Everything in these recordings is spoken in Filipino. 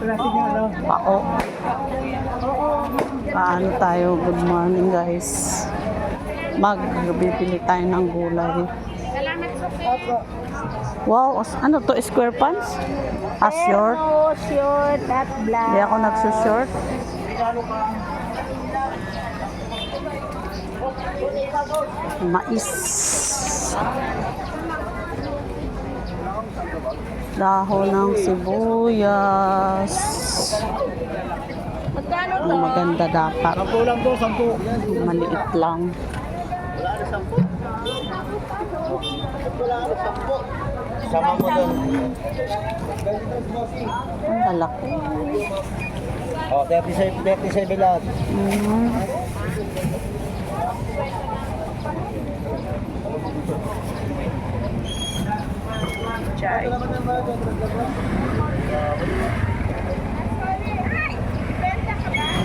Pao. Paano tayo? Good morning guys. Magbibili tayo ng gulay. Wow, ano to? Square pants? Short? Short, at black. Hindi ako nagsushort. Mais. Dahon ng sibuyas. Magkano to? Maganda dapat. 10 lang to, 10. Maliit lang. Sama mo doon. Ang lalaki. Oh, 37 lahat. Chay.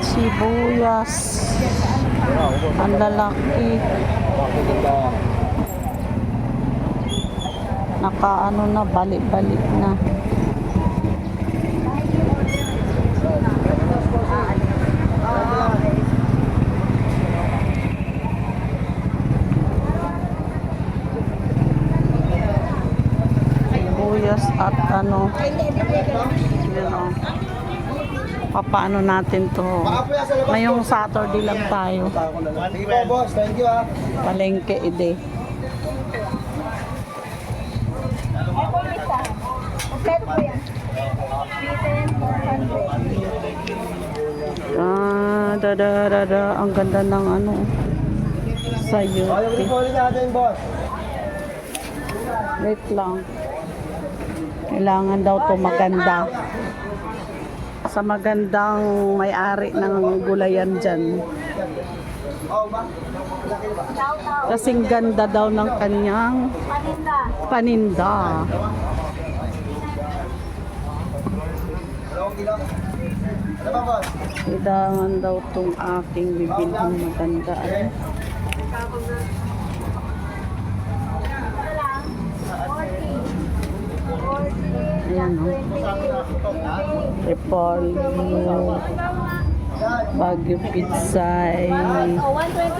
Sibuyas. Ang lalaki. Nakaano na, balik-balik na. Sibuyas at ano, yun o. Paano natin to? Ngayong Saturday lang tayo. Sige po, boss. Thank you, ha. Palengke ide. Kompleto po yan. Ang ganda ng ano. Sayo. Ayaw rin po ulit natin, boss. Wait lang. Kailangan daw to maganda. Sa magandang may-ari ng gulayan dyan. Kasing ganda daw ng kanyang paninda. Kailangan daw tong aking bibilhin maganda. Ayan o. Repolyo. Baguio Pitsay. 120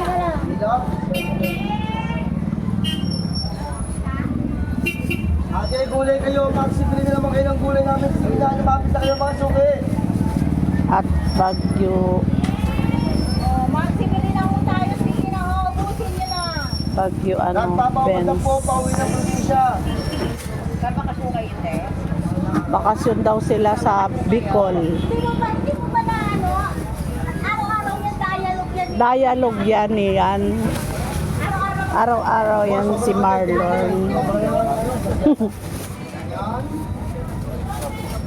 na lang. Ate, gulay kayo. Magsibili na naman kayo ng gulay namin. Sige na, lumapit na kayo mga suki. At Baguio. Magsibili na ho tayo. Sige na ho. Ubusin nyo na. Baguio ano, Nagpapawag na Benz. po, pauwi ng probinsya. Kapakasyo kayo, te? Bakasyon daw sila sa Bicol. Hindi mo ba na ano? Araw-araw yan, dialogue yan. Dialogue yan eh, yan. Araw-araw. Araw-araw yan si Marlon.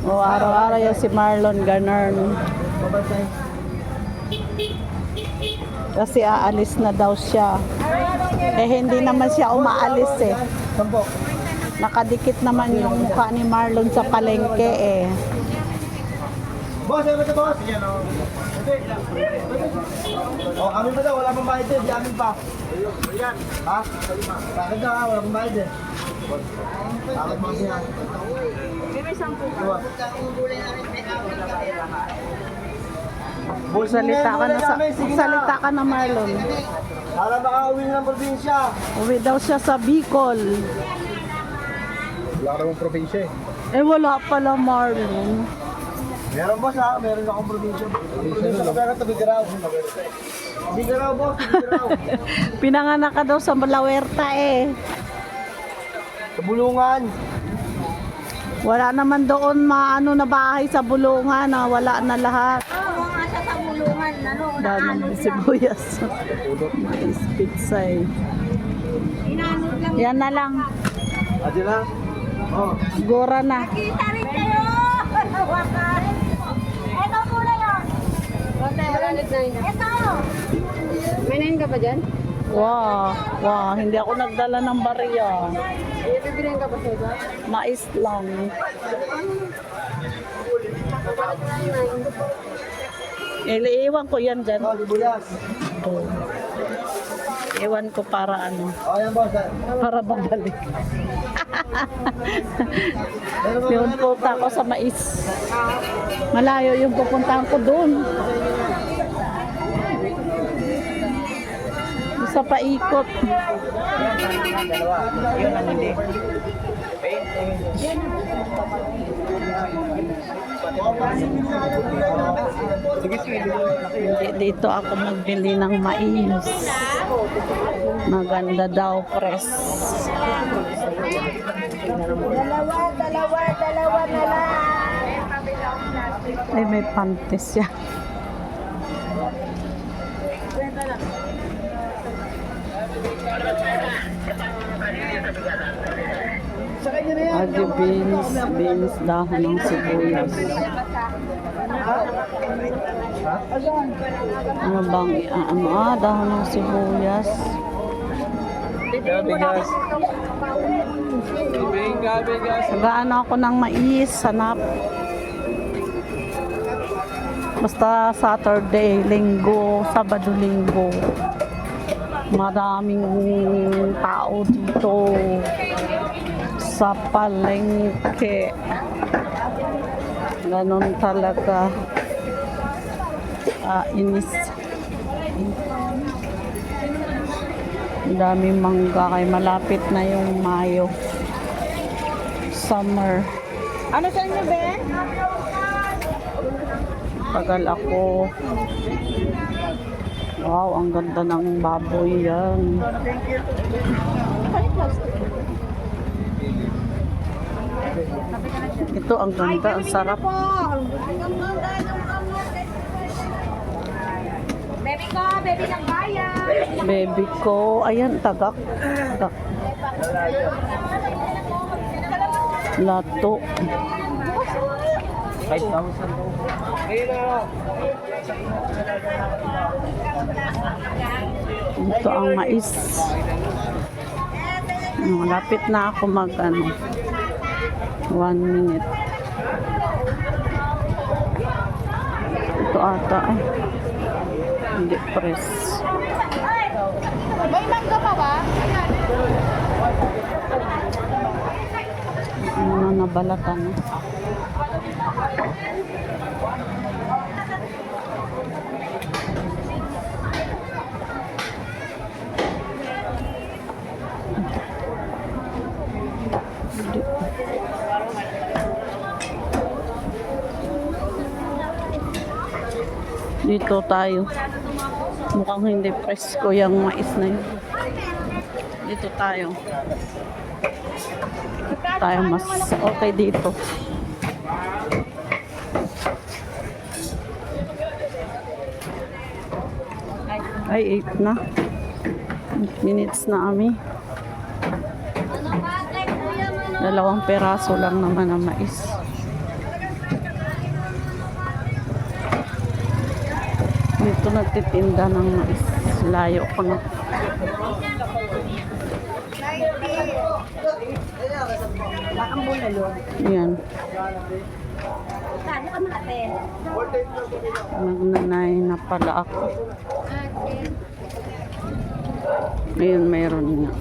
O araw-araw yan si Marlon Ganern. Kasi aalis na daw siya. Eh hindi naman siya umaalis eh. Sampo. Nakadikit naman yung mukha ni Marlon sa palengke eh. Boss, ano ba ito, boss? Yan, o. O, amin pa daw, wala pang bayad eh, di amin pa. Yan. Ha? Bakit na, wala pang bayad eh. Bakit mo siya? May 10 po. Salita ka na Marlon. Para makauwi ng probinsya. Uwi daw siya sa Bicol. Wala ka namang probinsya eh. Eh wala pala Marlon. Meron boss ha, meron akong probinsya. Probinsya na pera, Bigaraw. Bigaraw boss, Bigaraw. Pinanganak ka daw sa Malawerta eh. Sa Bulungan. Wala naman doon maano na bahay sa Bulungan na wala na lahat. Oo, nga siya sa bulungan. Ano, Dami ng sibuyas. Mais pitsay. inanod lang. Yan na lang. Adi na? Oh. Gora na. Kita rin kayo! Wakas! Ito muna yun! Ito! May nahin ka ba dyan? Wow, hindi ako nagdala ng bariya. Bibilihan ka ba sa iba? Mais lang. Iiwan ko yan dyan. Oh, sibuyas. Oh. Iwan ko para ano, Oh, yan boss. para babalik. Yun, punta ko sa mais. Malayo yung pupuntahan ko doon. Sa paikot. Yun ang hindi. Hindi dito ako magbili ng mais. Maganda daw press. Dalawa na lang. Ay, may panties siya. Agi beans, dahon ng sibuyas. Ano bang, dahon ng sibuyas. Nagaano ako ng mais, hanap. Basta Saturday, Linggo, Sabado, Linggo. Maraming tao dito sa palengke. Ganon talaga. Inis. Ang daming mangga kay malapit na yung Mayo. Summer. Ano sa inyo, Ben? Tagal ako. Wow, ang ganda ng baboy yan. Ito ang ganda, ang sarap. Baby ko, baby ng bayan. Baby ko, ayan, tagak. Lato. 5,000. Ito ang mais. Malapit na ako mag 1 minute. Ito ata ay hindi press. May mangga pa ba? Ano nabalatan. Dito tayo. Mukhang hindi presko yung mais na yun. Dito tayo. Tayo mas okay dito. Ay, 8 na. 8 minutes na kami. 2 peraso lang naman ang mais. Dito nagtitinda ng mais. Layo ko na. Yan. Nagnanay na pala ako. Ngayon mayroon nga.